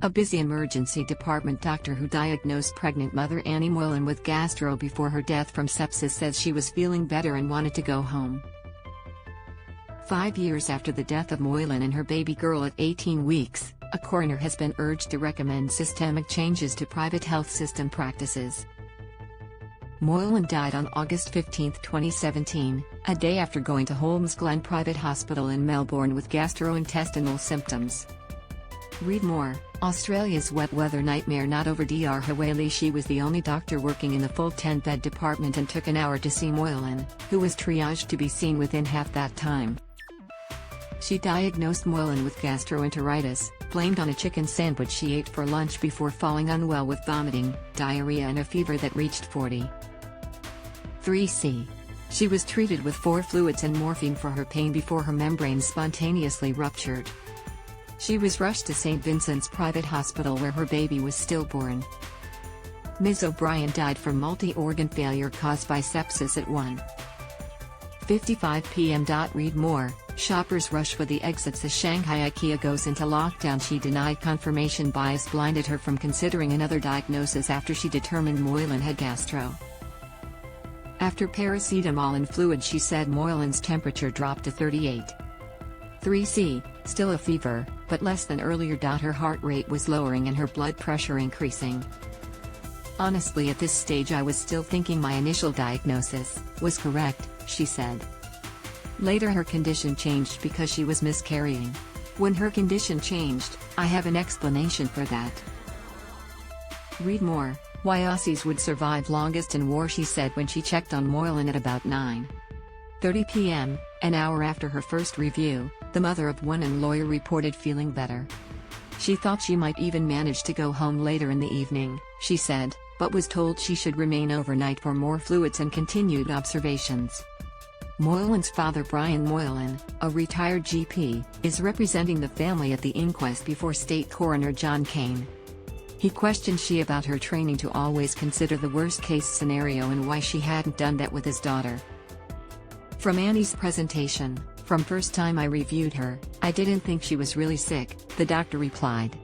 A busy emergency department doctor who diagnosed pregnant mother Annie Moylan with gastro before her death from sepsis says she was feeling better and wanted to go home. 5 years after the death of Moylan and her baby girl at 18 weeks, a coroner has been urged to recommend systemic changes to private health system practices. Moylan died on August 15, 2017, a day after going to Holmesglen Private Hospital in Melbourne with gastrointestinal symptoms. Read more. Australia's wet weather nightmare not over. Dr. Hawali. She was the only doctor working in the full 10-bed department and took an hour to see Moylan, who was triaged to be seen within half that time. She diagnosed Moylan with gastroenteritis, blamed on a chicken sandwich she ate for lunch before falling unwell with vomiting, diarrhea and a fever that reached 40°C. She was treated with 4 fluids and morphine for her pain before her membranes spontaneously ruptured. She was rushed to St. Vincent's Private Hospital where her baby was stillborn. Ms. O'Brien died from multi-organ failure caused by sepsis at 1:55 p.m. Read more. Shoppers rush for the exits as Shanghai IKEA goes into lockdown. She denied confirmation bias blinded her from considering another diagnosis after she determined Moylan had gastro. After paracetamol and fluid, she said Moylan's temperature dropped to 38°C, still a fever, but less than earlier. Her heart rate was lowering and her blood pressure increasing. Honestly, at this stage I was still thinking my initial diagnosis was correct, she said. Later her condition changed because she was miscarrying. When her condition changed, I have an explanation for that. Read more. Why Aussies would survive longest in war, she said when she checked on Moylan at about 9:30 p.m., an hour after her first review. The mother of one and lawyer reported feeling better. She thought she might even manage to go home later in the evening, she said, but was told she should remain overnight for more fluids and continued observations. Moylan's father Brian Moylan, a retired GP, is representing the family at the inquest before State Coroner John Kane. He questioned she about her training to always consider the worst-case scenario and why she hadn't done that with his daughter. From Annie's presentation, from first time I reviewed her, I didn't think she was really sick, the doctor replied.